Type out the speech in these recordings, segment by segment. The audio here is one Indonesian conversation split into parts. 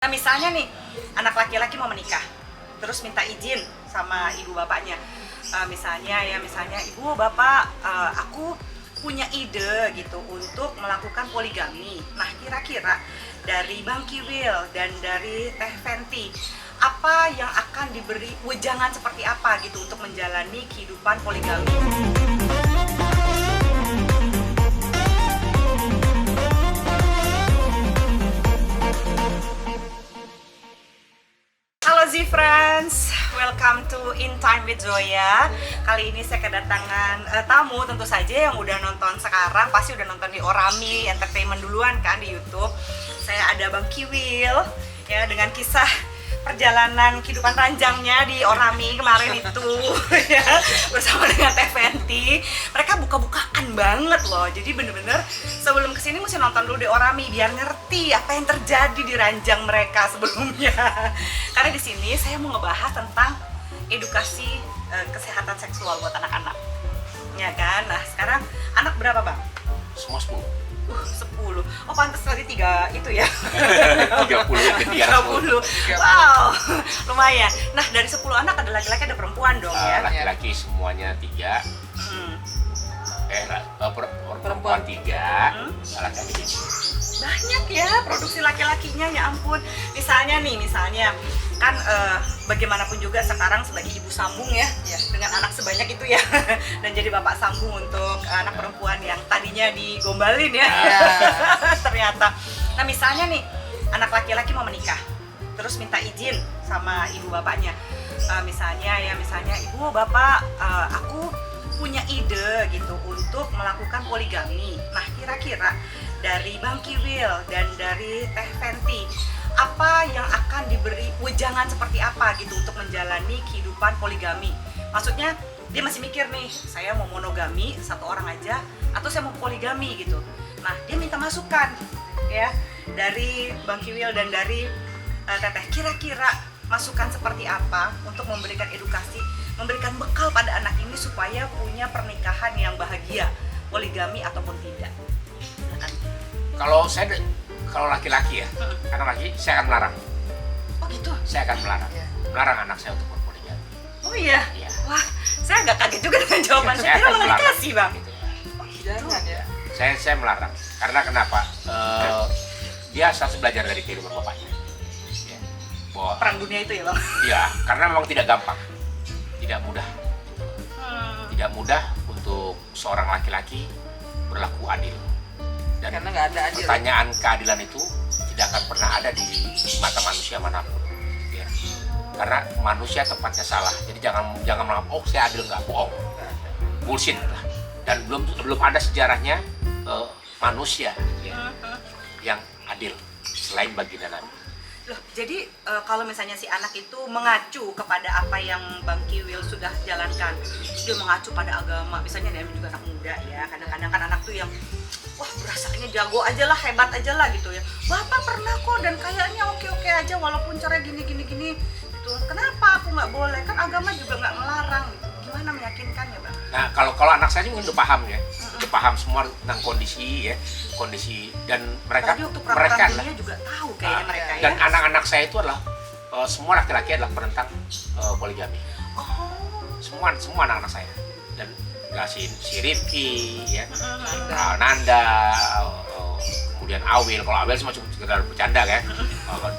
Nah misalnya nih, anak laki-laki mau menikah, terus minta izin sama ibu bapaknya. Misalnya ibu bapak, aku punya ide gitu untuk melakukan poligami. Nah kira-kira dari Bang Kiwil dan dari Teh Fenty, apa yang akan diberi wejangan seperti apa gitu untuk menjalani kehidupan poligami? Halo Z-Friends, welcome to In Time with Zoya. Kali ini saya kedatangan tamu tentu saja yang udah nonton sekarang, pasti udah nonton di Orami Entertainment duluan kan di YouTube. Saya ada Bang Kiwil ya dengan kisah perjalanan kehidupan ranjangnya di Orami kemarin itu ya, bersama dengan Teh Fenty. Mereka buka-bukaan banget loh, jadi bener-bener sebelum kesini mesti nonton dulu di Orami biar ngerti apa yang terjadi di ranjang mereka sebelumnya. Karena di sini saya mau ngebahas tentang edukasi kesehatan seksual buat anak-anak, ya kan? Nah sekarang anak berapa Bang? Semua 10. 10. Oh pantas tadi 3 itu ya. 30 ya, 30. Wow, lumayan. Nah dari 10 anak ada laki-laki ada perempuan dong ya? Laki-laki semuanya 3. Perempuan 3. Laki-laki 3. Banyak ya produksi laki-lakinya, ya ampun. Misalnya kan bagaimanapun juga sekarang sebagai ibu sambung ya dengan anak sebanyak itu ya dan jadi bapak sambung untuk anak perempuan yang tadinya digombalin ya. Ternyata. Nah misalnya nih anak laki-laki mau menikah terus minta izin sama ibu bapaknya. Misalnya ibu bapak, aku punya ide gitu untuk melakukan poligami. Nah kira-kira dari Bang Kiwil dan dari Teh Fenty, apa yang akan diberi wejangan seperti apa gitu untuk menjalani kehidupan poligami? Maksudnya dia masih mikir nih, saya mau monogami satu orang aja atau saya mau poligami gitu. Nah dia minta masukan ya dari Bang Kiwil dan dari Teteh, kira-kira masukan seperti apa untuk memberikan edukasi, memberikan bekal pada anak ini supaya punya pernikahan yang bahagia, poligami ataupun tidak. Kalau laki-laki ya, anak laki saya akan melarang. Oh gitu? Saya akan melarang anak saya untuk berpoligami. Oh iya? Iya. Wah, saya agak kaget juga dengan jawaban Saya saya. Kira akan malah melarang. dikasih Bang. Gitu. Oh gitu? Ya. Saya melarang. Karena kenapa? Dia harus belajar dari kehidupan bapaknya. Ya. Bahwa Perang dunia itu ya Bang? ya, karena memang tidak gampang, tidak mudah. Tidak mudah untuk seorang laki-laki berlaku adil. Dan Karena nggak ada adil. pertanyaan keadilan itu tidak akan pernah ada di mata manusia manapun. Ya. Karena manusia tempatnya salah. Jadi jangan mengatakan, oh saya adil, nggak, bohong, bullshit lah. Dan belum ada sejarahnya manusia ya, yang adil selain baginda Nabi. Loh, jadi kalau misalnya si anak itu mengacu kepada apa yang Bang Kiwil sudah jalankan, dia mengacu pada agama, misalnya dia juga anak muda ya, kadang-kadang kan anak tuh yang wah berasanya jago aja lah, hebat aja lah gitu ya. Bapak pernah kok dan kayaknya oke-oke aja walaupun caranya gini gitu. Kenapa aku nggak boleh? Kan agama juga nggak melarang gitu. Gimana meyakinkannya Bang? Nah kalau anak saya mungkin udah paham ya, udah paham semua tentang kondisi dan mereka Apalagi waktu perang adalah dunia juga tahu kayaknya mereka ya. dan anak-anak saya itu adalah semua laki-laki adalah penentang poligami. Oh. Semua anak-anak saya dan si Rifki ya, Nanda, kemudian Awil. Kalau Awil cuma sekedar bercanda kan.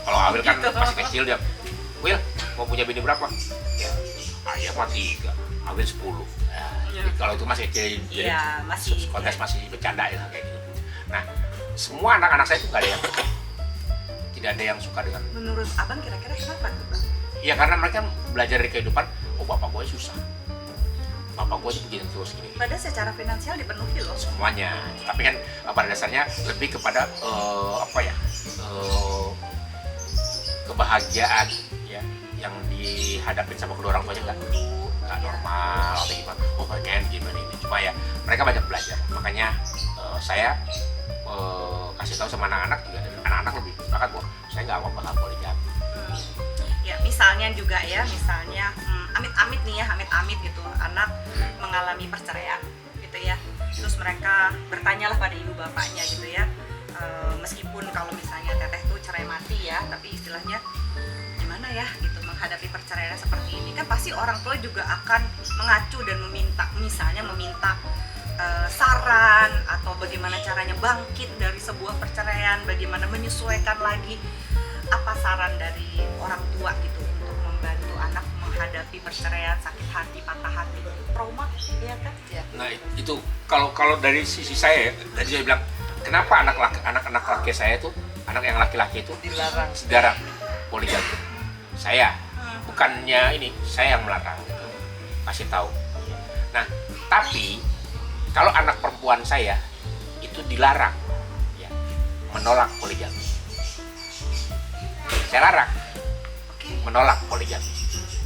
Kalau Awil kan masih kecil dia. Wil, mau punya bini berapa? Ya, ayah mah 3, Awil 10. Nah, jadi kalau itu masih kecil, jadi masih kontes masih bercanda ya kayak gitu. Nah, semua anak-anak saya itu tidak ada yang suka dengan. Menurut Abang kira-kira kenapa tuh Bang? Ya karena mereka belajar dari kehidupan. Oh bapak gue susah. Bapak gue sih begini terus gini. Padahal secara finansial dipenuhi loh. Semuanya. Tapi kan pada dasarnya lebih kepada kebahagiaan ya yang dihadapin sama kedua orang tuanya nggak normal atau gimana. Oh pengen gimana ini. Cuma ya mereka banyak belajar. Makanya saya kasih tahu sama anak-anak juga, dan anak-anak lebih sepakat bahwa saya nggak mau bakal poligami. Ya misalnya amit-amit nih ya, amit-amit gitu anak mengalami perceraian gitu ya, terus mereka bertanyalah pada ibu bapaknya gitu ya, meskipun kalau misalnya Teteh tuh cerai cerai mati ya, tapi istilahnya gimana ya gitu menghadapi perceraian seperti ini, kan pasti orang tua juga akan mengacu dan meminta, misalnya meminta saran atau bagaimana caranya bangkit dari sebuah perceraian, bagaimana menyesuaikan lagi. Apa saran dari orang tua gitu untuk membantu anak menghadapi perceraian, sakit hati, patah hati, trauma, ya kan? Ya. Nah itu kalau dari sisi saya ya, tadi saya bilang kenapa anak-anak laki saya tuh, anak yang laki-laki itu dilarang poligami. Saya bukannya ini, saya yang melarang gitu, kasih tahu. Nah tapi kalau anak perempuan saya itu dilarang ya, menolak poligami. Saya larang menolak poligami.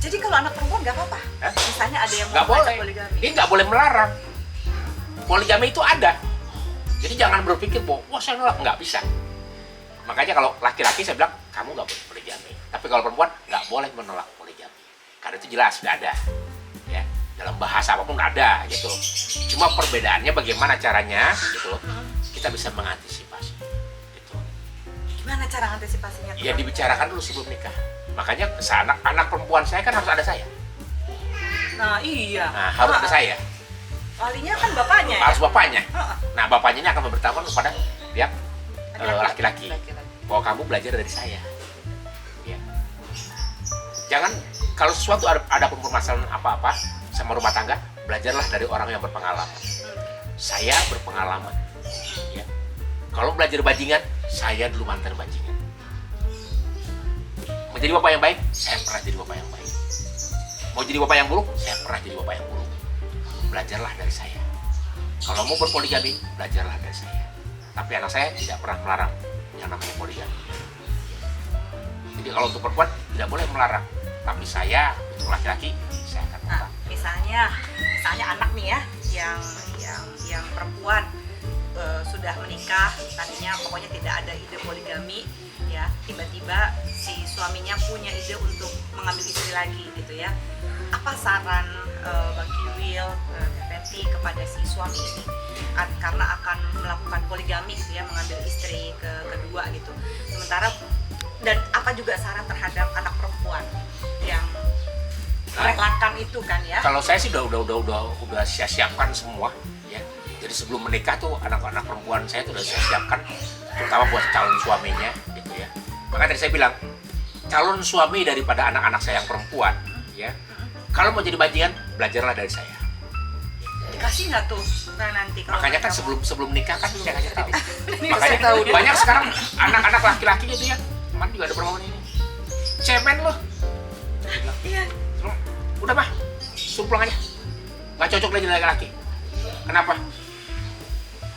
Jadi kalau anak perempuan nggak apa-apa? Misalnya ada yang nggak mau boleh, poligami? dia nggak boleh melarang. Poligami itu ada. Jadi jangan berpikir bahwa wah saya nolak, nggak bisa. Makanya kalau laki-laki saya bilang kamu nggak boleh poligami. Tapi kalau perempuan nggak boleh menolak poligami. Karena itu jelas nggak ada. Ya, dalam bahasa apapun ada gitu. Cuma perbedaannya bagaimana caranya gitu loh. Kita bisa mengantisipasi. Gitu. Gimana cara antisipasinya? Ya dibicarakan dulu sebelum nikah. Makanya anak perempuan saya kan harus ada saya. Nah iya. Nah, harus ada saya. Walinya kan bapaknya. Harus ya? bapaknya. Nah bapaknya ini akan memberitahukan kepada pihak laki-laki bahwa kamu belajar dari saya. Ya. Jangan kalau sesuatu ada permasalahan apa-apa sama rumah tangga, belajarlah dari orang yang berpengalaman. Saya berpengalaman. Ya. Kalau belajar bajingan, saya dulu mantan bajingan. Menjadi bapak yang baik, saya pernah jadi bapak yang baik. Mau jadi bapak yang buruk, saya pernah jadi bapak yang buruk. Belajarlah dari saya. Kalau mau berpoligami, belajarlah dari saya. Tapi anak saya tidak pernah melarang yang namanya poligami. Jadi kalau untuk perempuan tidak boleh melarang. Tapi saya untuk laki-laki, saya akan melarang. Misalnya anak nih ya, yang perempuan sudah menikah, tadinya pokoknya tidak ada ide poligami, ya tiba-tiba si suaminya punya ide untuk mengambil istri lagi gitu ya. Apa saran Bang Kiwil, Teti kepada si suami ini karena akan melakukan poligami gitu ya, mengambil istri kedua gitu. Sementara dan apa juga saran terhadap anak perempuan yang merelakan itu kan ya? Kalau saya sih udah siapkan semua ya. Jadi sebelum menikah tuh anak-anak perempuan saya tuh udah saya siapkan, terutama buat calon suaminya gitu ya. Makanya tadi saya bilang calon suami daripada anak-anak saya yang perempuan ya. Kalau mau jadi bajingan, belajarlah dari saya. Dikasih nggak tuh nanti? Makanya kan sebelum nikah kan saya kasih tahu. Makanya banyak sekarang anak-anak laki-laki gitu ya. Teman juga ada perempuan ini. Cemen loh. Iya. Udah mah, sumplang aja. Nggak cocok lagi dengan laki-laki. Kenapa?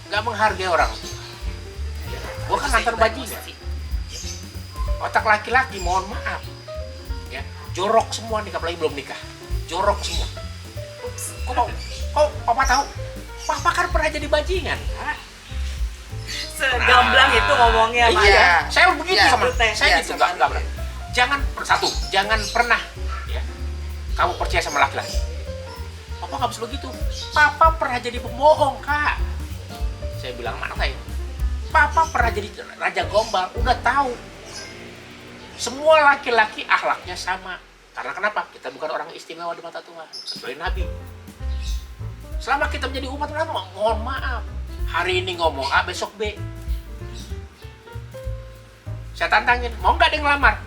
Nggak menghargai orang. Gua kan mantan bajingan. Otak laki-laki, mohon maaf. Ya, jorok semua nih, apalagi belum nikah. Jorok semua. Kok papa tahu? Papa kan pernah jadi bajingan. Segamblang itu ngomongnya, Pak. Iya, saya begitu ya, sama. Saya gitu enggak pernah. Jangan pernah ya. Kamu percaya sama laki-laki. Papa nggak bisa begitu. Papa pernah jadi pembohong, Kak. Saya bilang mana saya? Papa pernah jadi raja gombal, udah tahu. Semua laki-laki akhlaknya sama. Karena kenapa? Kita bukan orang istimewa di mata Tuhan, sebagai Nabi. Selama kita menjadi umat Tuhan, mohon maaf. Hari ini ngomong A, besok B. Saya tantangin, mau nggak dia ngelamar?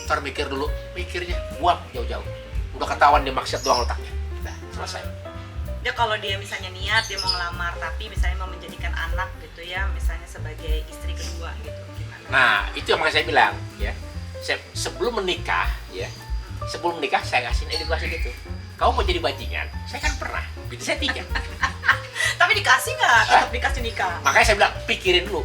Ntar mikir dulu, mikirnya buang jauh-jauh. Udah ketahuan dia maksiat doang letaknya. Udah, selesai. Dia kalau dia misalnya niat dia mau ngelamar, tapi misalnya mau menjadikan anak gitu ya, misalnya sebagai istri kedua gitu, gimana? Nah, itu yang makanya saya bilang ya. Sebelum menikah ya, saya kasih edukasi gitu. Kamu mau jadi bajingan? Saya kan pernah. Gitu saya 3. Tapi dikasih nggak? Tetap dikasih nikah. Makanya saya bilang pikirin dulu.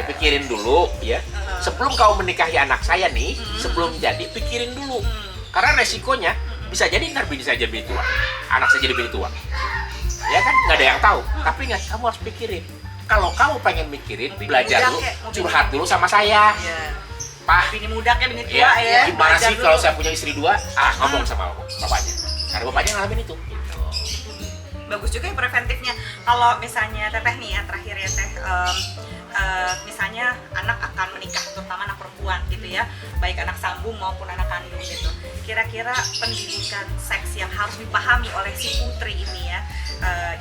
Pikirin dulu ya. Sebelum kamu menikahi anak saya nih, sebelum jadi pikirin dulu. Karena resikonya bisa jadi ntar bini saya jadi bini tua, anak saya jadi bini tua. Ya kan nggak ada yang tahu. Tapi ingat, kamu harus pikirin. Kalau kamu pengen mikirin, belajar dulu, curhat dulu sama saya. Pak, bini muda kayak bini tua ya. Gimana sih kalau saya punya istri 2? Ngomong sama bapaknya. Karena bapaknya ngalamin itu. Bagus juga ya preventifnya. Kalau misalnya Teteh nih ya, terakhir ya Teh, misalnya anak akan menikah, terutama anak perempuan gitu ya, baik anak sambung maupun anak kandung gitu. Kira-kira pendidikan seks yang harus dipahami oleh si putri ini ya,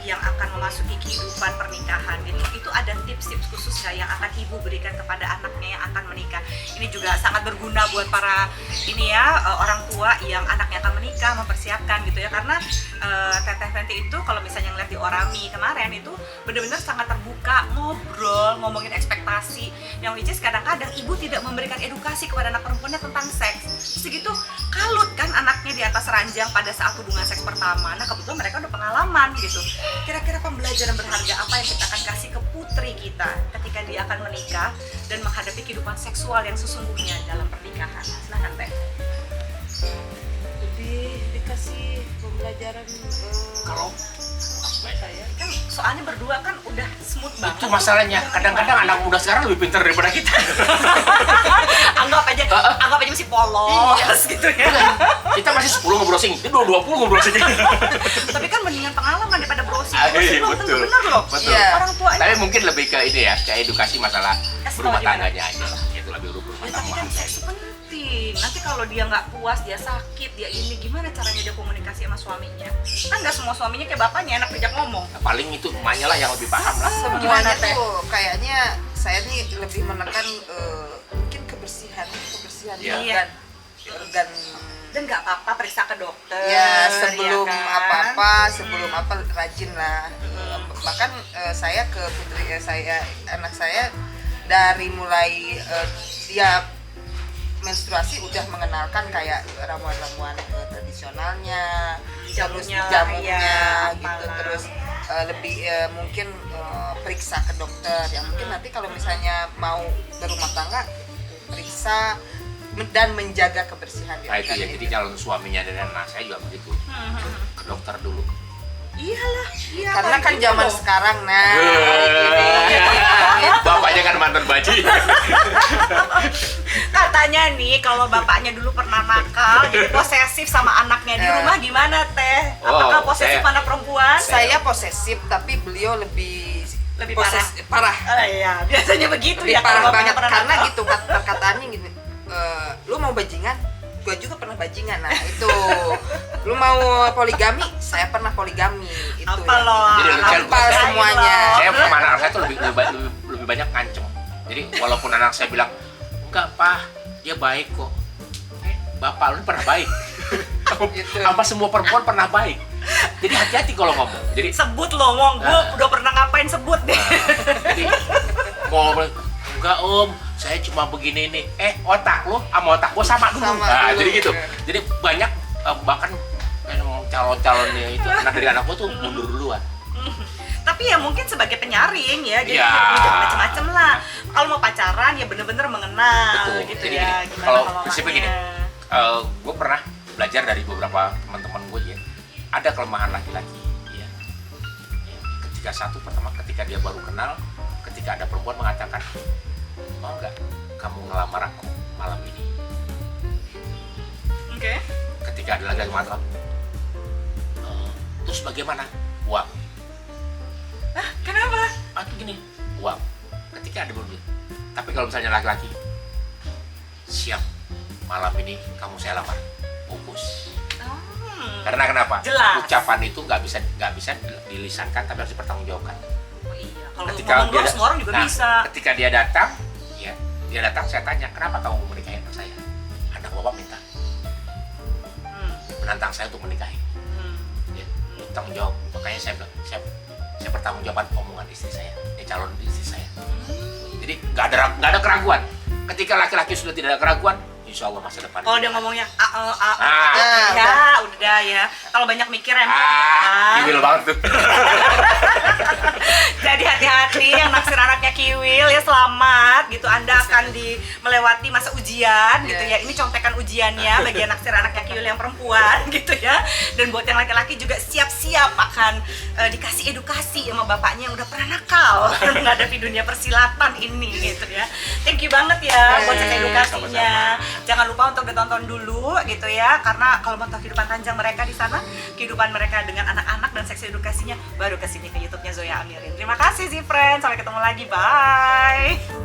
yang akan memasuki kehidupan pernikahan gitu, itu ada tips-tips khusus nggak yang akan ibu berikan kepada anaknya yang akan menikah? Ini juga sangat berguna buat para ini ya, orang tua yang anaknya akan menikah, mempersiapkan gitu ya, karena Teteh Fenty itu kalau misalnya ngeliat di Orami kemarin itu benar-benar sangat terbuka, ngobrol, ngomongin ekspektasi, yang which is kadang-kadang ibu tidak memberikan edukasi kepada anak perempuannya tentang seks. Segitu kalut kan anaknya di atas ranjang pada saat hubungan seks pertama. Nah kebetulan mereka udah pengalaman gitu. Kira-kira pembelajaran berharga apa yang kita akan kasih ke putri kita ketika dia akan menikah dan menghadapi kehidupan seksual yang sesungguhnya dalam pernikahan? Silahkan Teh. Lebih dikasih pembelajaran Kalau saya Kan soalnya berdua kan udah smooth banget. itu masalahnya, kadang-kadang anak muda sekarang lebih pintar daripada kita. anggap aja masih polos gitu ya. Kita masih 10 ngebrowsing, itu 20 ngebrowsing. Tapi kan mendingan pengalaman daripada browsing. Ah, Browsing iya, belum tentu betul. bener loh. Betul. Iya. Orang tua Tapi mungkin lebih ke ini ya, ke edukasi masalah Kasih berumah tahu gimana? tangganya aja lah. Itu lebih berumah Ya, tapi kan tangga. seks penting. Nanti kalau dia nggak puas, dia sakit, dia ini gimana caranya dia komunikasi sama suaminya? Kan nggak semua suaminya kayak bapaknya enak diajak ngomong. Nah, paling itu emaknya lah yang lebih paham lah. semuanya Gimana, Teh? tuh kayaknya saya nih lebih menekan mungkin kebersihan Iya. organ Dan nggak apa-apa periksa ke dokter. ya sebelum ya kan? apa-apa sebelum apa rajin lah. Bahkan saya ke putri anak saya dari mulai dia menstruasi udah mengenalkan kayak ramuan-ramuan tradisionalnya, terus Jamunya, jamunya ya, gitu, apalah. terus lebih mungkin periksa ke dokter. Yang mungkin nanti kalau misalnya mau berumah tangga periksa dan menjaga kebersihan Nah itu ya, organ jadi calon suaminya dan anak saya juga begitu. Ke dokter dulu. Iyalah, iya. karena kan gitu zaman loh. sekarang Bapaknya kan mantan baji. Katanya nih kalau bapaknya dulu pernah nakal, jadi posesif sama anaknya di Ya. rumah gimana Teh? Apakah Oh, posesif saya- anak perempuan? saya posesif tapi beliau lebih Lebih parah. Iya, biasanya begitu Lebih ya kalau parah bapaknya banget pernah karena nakal. gitu perkataannya gitu, lu mau bajingan, gua juga pernah bajingan. Nah itu lu mau poligami, saya pernah poligami itu Apa ya. loh? Jadi Hafal semuanya. Saya sama anak saya tuh lebih banyak ngancem. Jadi walaupun anak saya bilang enggak pak, dia baik kok. Bapak lu pernah baik. Gitu. Apa semua perempuan pernah baik. Jadi hati-hati kalau ngomong. Jadi Sebut loh, ngomong gue udah pernah ngapain sebut deh. jadi mau enggak om, saya cuma begini nih. Otak lu sama otak gua sama dulu. Sama Nah, dulu. jadi gitu. Jadi banyak bahkan calon-calonnya itu anak dari anak gua tuh mundur duluan. Tapi ya mungkin sebagai penyaring ya, jadi Ya. jangan macem-macem lah. Kalau mau pacaran ya bener-bener mengenal Betul. gitu Jadi ya. gini, Gimana kalau kalau prinsipnya maknya? gini, gue pernah belajar dari beberapa teman-teman gue ya, ada kelemahan laki-laki ya. Ya, ketika dia baru kenal, ketika ada perempuan mengatakan mau nggak kamu ngelamar aku malam ini, Oke. ketika ada lagi yang mengatakan terus bagaimana uang, Kenapa? atau gini uang, ketika ada berdua. Tapi kalau misalnya laki-laki siap malam ini kamu saya lamar, fokus. Karena kenapa? Jelas. Ucapan itu nggak bisa dilisankan, tapi harus dipertanggungjawabkan. Oh iya, kalau Ketika ngomong doang semua orang juga nah, bisa. ketika dia datang, ya dia datang, saya tanya kenapa kamu mau menikahi anak saya? Anak bapak minta menantang saya untuk menikahi. Ya, tanggung jawab. Makanya saya bilang, saya bertanggungjawabkan omongan istri saya, calon istri saya. Jadi nggak ada keraguan. Ketika laki-laki sudah tidak ada keraguan, insya Allah masa depan. Kalau dia ngomongnya Ah. ya udah ya. Kalau banyak mikir emang Kiwil banget tuh. Jadi hati-hati yang naksir anaknya Kiwil ya, selamat gitu. Anda akan melewati masa ujian gitu ya. Ini contekan ujiannya bagi yang naksir anaknya Kiwil yang perempuan gitu ya. Dan buat yang laki-laki juga siap-siap akan dikasih edukasi sama bapaknya yang udah pernah nakal menghadapi dunia persilatan ini gitu ya. Thank you banget ya buat cerita edukasinya. Jangan lupa untuk ditonton dulu gitu ya, karena kalau mau tahu kehidupan ranjang mereka di sana, kehidupan mereka dengan anak-anak dan seks edukasinya, baru kesini ke YouTube-nya Zoya Amirin. Terima kasih Zifren, sampai ketemu lagi, bye.